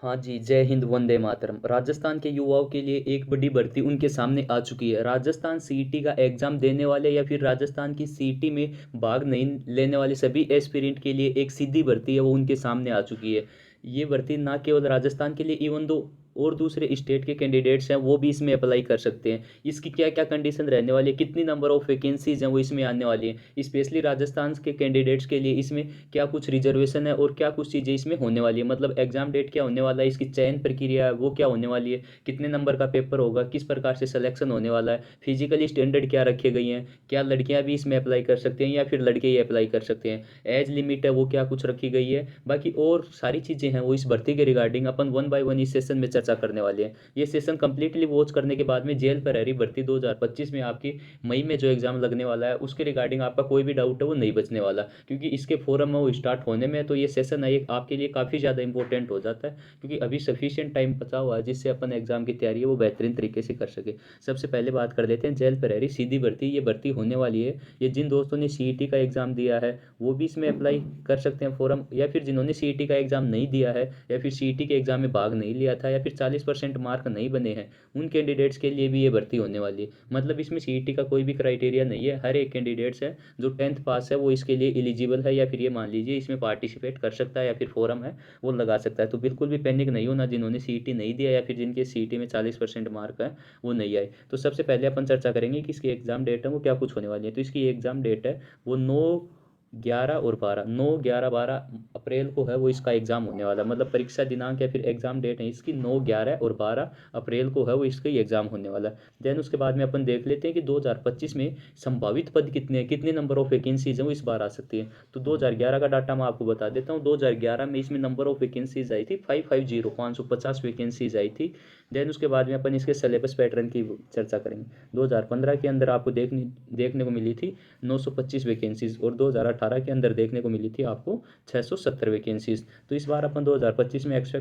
हाँ जी, जय हिंद, वंदे मातरम। राजस्थान के युवाओं के लिए एक बड़ी भर्ती उनके सामने आ चुकी है। राजस्थान सीईटी का एग्ज़ाम देने वाले या फिर राजस्थान की सीईटी में भाग नहीं लेने वाले सभी एस्पिरेंट के लिए एक सीधी भर्ती है, वो उनके सामने आ चुकी है। ये भर्ती ना केवल राजस्थान के लिए, इवन दो और दूसरे स्टेट के कैंडिडेट्स हैं वो भी इसमें अप्लाई कर सकते हैं। इसकी क्या क्या कंडीशन रहने वाली है, कितनी नंबर ऑफ वैकेंसीज हैं वो इसमें आने वाली हैं, स्पेशली राजस्थान के कैंडिडेट्स के लिए इसमें क्या कुछ रिजर्वेशन है और क्या कुछ चीज़ें इसमें होने वाली है। मतलब एग्जाम डेट क्या होने वाला है, इसकी चयन प्रक्रिया है वो क्या होने वाली है, कितने नंबर का पेपर होगा, किस प्रकार से सिलेक्शन होने वाला है, फिजिकली स्टैंडर्ड क्या रखे गई हैं, क्या लड़कियां भी इसमें अप्लाई कर सकते हैं या फिर लड़के ही अप्लाई कर सकते हैं, एज लिमिट है वो क्या कुछ रखी गई है, बाकी और सारी चीज़ें हैं वो इस भर्ती के regarding upon one by one इस सेशन में चर्चा करने वाले हैं। ये सेशन कंप्लीटली वॉच करने के बाद में जेल प्रहरी भर्ती 2025 में आपकी मई में जो एग्जाम लगने वाला है उसके रिगार्डिंग आपका कोई भी डाउट है वो नहीं बचने वाला, क्योंकि इसके फोरम में वो स्टार्ट होने में है, तो ये सेशन है एक आपके लिए काफ़ी ज़्यादा इंपॉर्टेंट हो जाता है, क्योंकि अभी सफिशिएंट टाइम बचा हुआ है जिससे अपन एग्जाम की तैयारी है वो बेहतरीन तरीके से कर सके। सबसे पहले बात कर लेते हैं जेल प्रहरी सीधी भर्ती। ये भर्ती होने वाली है, ये जिन दोस्तों ने सीईटी का एग्ज़ाम दिया है वो भी इसमें अप्लाई कर सकते हैं फॉरम, या फिर जिन्होंने सीईटी का एग्ज़ाम नहीं दिया है या फिर सीईटी के एग्ज़ाम में भाग नहीं लिया था या फिर 40% मार्क नहीं बने हैं, उन कैंडिडेट्स के लिए भी ये भर्ती होने वाली है। मतलब इसमें सीईटी का कोई भी क्राइटेरिया नहीं है, हर एक कैंडिडेट्स है जो 10th पास है वो इसके लिए एलिजिबल है, या फिर ये मान लीजिए इसमें पार्टिसिपेट कर सकता है या फिर फॉरम है वो लगा सकता है। तो बिल्कुल भी पैनिक नहीं होना जिन्होंने सीईटी नहीं दिया या फिर जिनके सीईटी में 40% मार्क है वो नहीं आए। तो सबसे पहले अपन चर्चा करेंगे कि इसकी एग्ज़ाम डेट है वो क्या कुछ होने वाली है। तो इसकी एग्ज़ाम डेट है वो 9 11 और 12 अप्रैल को है वो इसका एग्ज़ाम होने वाला है। मतलब परीक्षा दिनांक या फिर एग्ज़ाम डेट है इसकी 9 11 और 12 अप्रैल को है वो इसका एग्ज़ाम होने वाला है। देन उसके बाद में अपन देख लेते हैं कि 2025 में संभावित पद कितने हैं, कितने नंबर ऑफ वैकेंसीज हैं वो इस बार आ सकती है। तो 2011 का डाटा मैं आपको बता देता हूँ। 2011 में इसमें नंबर ऑफ वैकेंसीज आई थी 550 वैकेंसीज आई थी। देन उसके बाद में अपन इसके सिलेबस पैटर्न की चर्चा करेंगे। 2015 के अंदर आपको देखने को मिली थी 925 वैकेंसीज, और 2018 के अंदर देखने को मिली थी आपको 670 वैकेंसीज। तो इस बार अपन 2025 में एक्स्ट्रा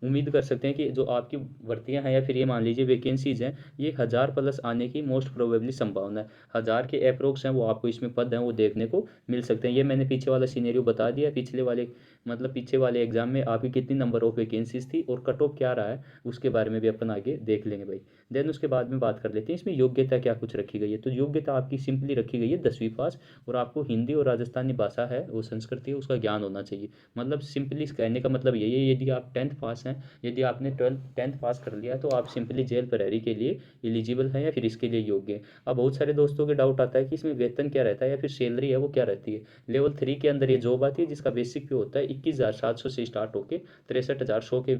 उम्मीद कर सकते हैं कि जो आपकी भर्तियां हैं या फिर ये मान लीजिए वैकेंसीज हैं ये 1000 प्लस आने की मोस्ट प्रोबेबली संभावना है। 1000 के अप्रोक्स हैं वो आपको इसमें पद हैं वो देखने को मिल सकते हैं। ये मैंने पीछे वाला सीनेरियो बता दिया, पिछले वाले मतलब पीछे वाले एग्जाम में आपकी कितनी नंबर ऑफ वैकेंसीज थी और कट ऑफ क्या रहा है उसके बारे में भी अपन आगे देख लेंगे भाई। देन उसके बाद में बात कर लेते हैं इसमें योग्यता क्या कुछ रखी गई है। तो योग्यता आपकी सिंपली रखी गई है 10वीं पास, और आपको हिंदी और राजस्थानी भाषा है वो संस्कृति है उसका ज्ञान होना चाहिए। मतलब सिंपली कहने का मतलब यही है, यदि आप 10th पास हैं, यदि आपने 10th पास कर लिया है तो आप सिंपली जेल प्रहरी के लिए एलिजिबल हैं या फिर इसके लिए योग्य हैं। अब बहुत सारे दोस्तों के डाउट आता है कि इसमें वेतन क्या रहता है या फिर सैलरी है वो क्या रहती है। लेवल 3 के अंदर ये जॉब आती है जिसका बेसिक पे होता है 21,700 से स्टार्ट होकर 63,100 के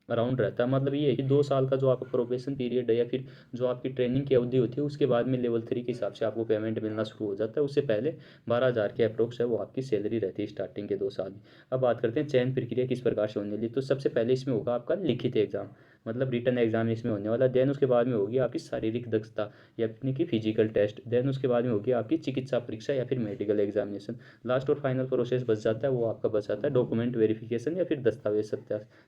अराउंड रहता है। मतलब ये है कि 2 साल का जो आपका प्रोबेशन पीरियड है या फिर जो आपकी ट्रेनिंग की अवधि होती है उसके बाद में लेवल 3 के हिसाब से आपको पेमेंट मिलना शुरू हो जाता है। उससे पहले 12,000 के अप्रोक्स है वो आपकी सैलरी रहती है स्टार्टिंग के 2 साल में। अब बात करते हैं चयन प्रक्रिया किस प्रकार से होने वाली है। तो सबसे पहले इसमें होगा आपका लिखित एग्जाम, मतलब रिटन एग्जाम इसमें होने वाला। देन उसके बाद में होगी आपकी शारीरिक दक्षता यानी कि फिजिकल टेस्ट। देन उसके बाद में होगी आपकी चिकित्सा परीक्षा या फिर मेडिकल एग्जामिनेशन। लास्ट और फाइनल प्रोसेस बच जाता है वो आपका बच जाता है डॉक्यूमेंट वेरिफिकेशन या फिर दस्तावेज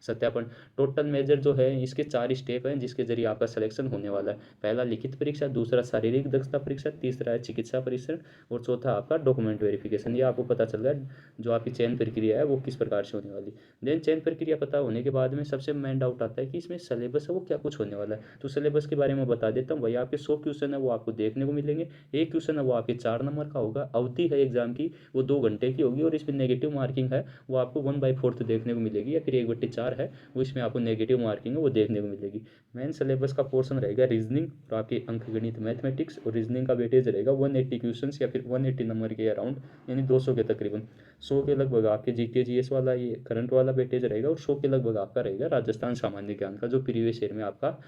सत्यापन। टोटल मेजर जो है इसके 4 स्टेप हैं जिसके जरिए आपका सिलेक्शन होने वाला है। पहला लिखित परीक्षा, दूसरा शारीरिक दक्षता परीक्षा, तीसरा है चिकित्सा परीक्षण, और चौथा आपका डॉक्यूमेंट वेरिफिकेशन। ये आपको पता चल रहा है जो आपकी चयन प्रक्रिया है वो किस प्रकार से होने वाली। देन चयन प्रक्रिया पता होने के बाद में सबसे मेन डाउट आता है कि इसमें सिलेबस है वो क्या कुछ होने वाला है। तो सिलेबस के बारे में बता देता हूँ भाई। आपके 100 क्वेश्चन है वो आपको देखने को मिलेंगे। एक क्वेश्चन है वो आपके 4 नंबर का होगा। अवधि है एग्जाम की वो 2 घंटे की होगी, और इसमें नेगेटिव मार्किंग है वो आपको 1/4 देखने को मिलेगी, या फिर 1/4 है वो इसमें आपको नेगेटिव मार्किंग है वो देखने को मिलेगी। मेन सिलेबस का पोर्शन रहेगा रीजनिंग और आपके अंकगणित मैथमेटिक्स, और रीजनिंग का वेटेज रहेगा 180 क्वेश्चंस या फिर 180 नंबर के अराउंड, यानी 200 के तकरीबन। 100 के लगभग आपके जीके जीएस वाला ये करंट वाला वेटेज रहेगा, और 100 के लगभग आपका रहेगा राजस्थान सामान्य ज्ञान का जो प्रीवियस ईयर में आपका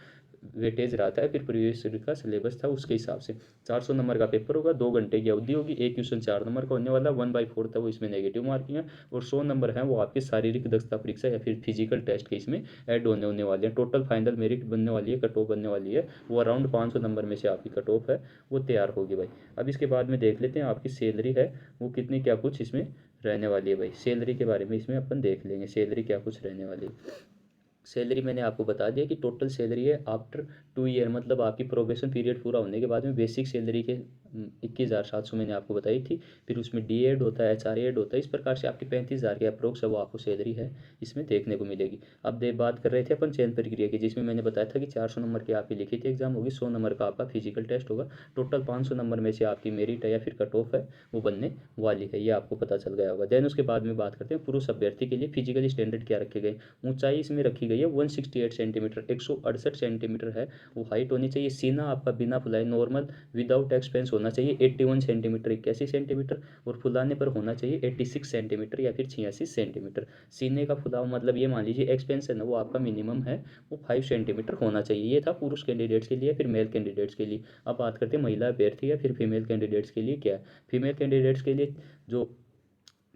वेटेज रहता है, फिर प्रीवियस ईयर का सिलेबस था उसके हिसाब से। 400 नंबर का पेपर होगा, 2 घंटे की अवधि होगी, एक क्वेश्चन 4 नंबर का होने वाला, 1/4 था वो इसमें नेगेटिव मार्किंग है, और 100 नंबर है वो आपकी शारीरिक दक्षता परीक्षा या फिर फिजिकल टेस्ट के इसमें ऐड होने वाले हैं। टोटल फाइनल मेरिट बनने वाली है, कट ऑफ बनने वाली है वो अराउंड 500 नंबर में से आपकी कट ऑफ है वो तैयार होगी भाई। अब इसके बाद में देख लेते हैं आपकी सैलरी है वो कितनी क्या कुछ इसमें रहने वाली है भाई। सैलरी के बारे में इसमें अपन देख लेंगे सैलरी क्या कुछ रहने वाली है। सैलरी मैंने आपको बता दिया कि टोटल सैलरी है आफ्टर 2 ईयर, मतलब आपकी प्रोबेशन पीरियड पूरा होने के बाद में बेसिक सैलरी के 21,700 मैंने आपको बताई थी। फिर उसमें डी एड होता है, HR एड होता है। इस प्रकार से आपकी 35,000 की अप्रोक्स है वो आपको सैलरी है इसमें देखने को मिलेगी। अब बात कर रहे थे अपन चयन प्रक्रिया की, जिसमें मैंने बताया था कि 400 नंबर की आपकी लिखित एग्जाम होगी, 100 नंबर का आपका फिजिकल टेस्ट होगा। टोटल 500 नंबर में से आपकी मेरिट है या फिर कट ऑफ है वो बनने वाली है, ये आपको पता चल गया होगा। देन उसके बाद में बात करते हैं पुरुष अभ्यर्थी के लिए फिजिकल स्टैंडर्ड क्या रखे गए। ऊंचाई इसमें रखी गई है 168 सेंटीमीटर, 168 सेंटीमीटर है वो हाइट होनी चाहिए। सीना आपका बिना फुलाए नॉर्मल विदाउट एक्सपेंस होना चाहिए 81 सेंटीमीटर, 81 सेंटीमीटर, और फुलाने पर होना चाहिए 86 सेंटीमीटर या फिर 86 सेंटीमीटर। सीने का फुलाव मतलब ये मान लीजिए एक्सपेंशन है वो आपका मिनिमम है वो 5 सेंटीमीटर होना चाहिए। ये था पुरुष कैंडिडेट्स के लिए। फिर मेल कैंडिडेट्स के लिए अब बात करते हैं महिला अभ्यर्थी या फिर फीमेल कैंडिडेट्स के लिए क्या है। फीमेल कैंडिडेट्स के लिए जो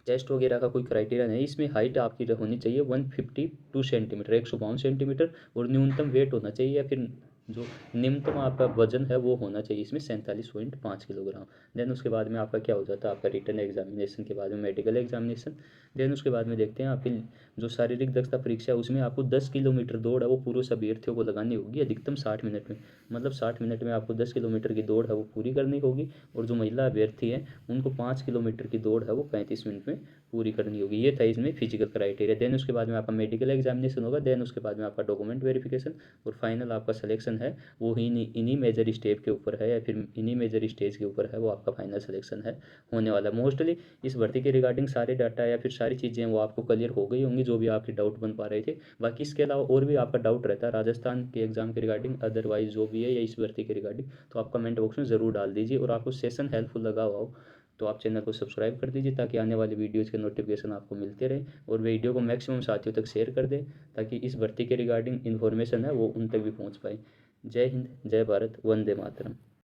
टेस्ट वगैरह का कोई क्राइटेरिया नहीं, इसमें हाइट आपकी होनी चाहिए 152 सेंटीमीटर, 152 सेंटीमीटर, और न्यूनतम वेट होना चाहिए या फिर जो निम्नतम आपका वजन है वो होना चाहिए इसमें 47.5 किलोग्राम। देन उसके बाद में आपका क्या हो जाता है, आपका रिटन एग्जामिनेशन के बाद में मेडिकल एग्जामिनेशन। देन उसके बाद में देखते हैं आपकी जो शारीरिक दक्षता परीक्षा है उसमें आपको 10 किलोमीटर दौड़ है वो पुरुष अभ्यर्थियों को लगानी होगी अधिकतम 60 मिनट में। मतलब 60 मिनट में आपको 10 किलोमीटर की दौड़ है वो पूरी करनी होगी, और जो महिला अभ्यर्थी है उनको 5 किलोमीटर की दौड़ है वो 35 मिनट में पूरी करनी होगी। ये था इसमें फिजिकल क्राइटेरिया। देन उसके बाद में आपका मेडिकल एग्जामिनेशन होगा। देन उसके बाद में आपका डॉक्यूमेंट वेरिफिकेशन, और फाइनल आपका सिलेक्शन है वो इन्हीं मेजर स्टेप के ऊपर है या फिर इन्हीं मेजर स्टेज के ऊपर है वो आपका फाइनल सिलेक्शन है होने वाला। मोस्टली इस भर्ती के रिगार्डिंग सारे डाटा या फिर सारी चीज़ें वो आपको क्लियर हो गई होंगी जो भी आपके डाउट बन पा रहे थे। बाकी इसके अलावा और भी आपका डाउट रहता है राजस्थान के एग्जाम के रिगार्डिंग, अदरवाइज जो भी है या इस भर्ती के रिगार्डिंग, तो आप कमेंट बॉक्स में ज़रूर डाल दीजिए। और आपको सेशन हेल्पफुल लगा हुआ हो तो आप चैनल को सब्सक्राइब कर दीजिए ताकि आने वाली वीडियोज़ के नोटिफिकेशन आपको मिलते रहे, और वीडियो को मैक्सिमम साथियों तक शेयर कर दें ताकि इस भर्ती के रिगार्डिंग इन्फॉर्मेशन है वो उन तक भी पहुंच पाए। जय हिंद, जय भारत, वंदे मातरम।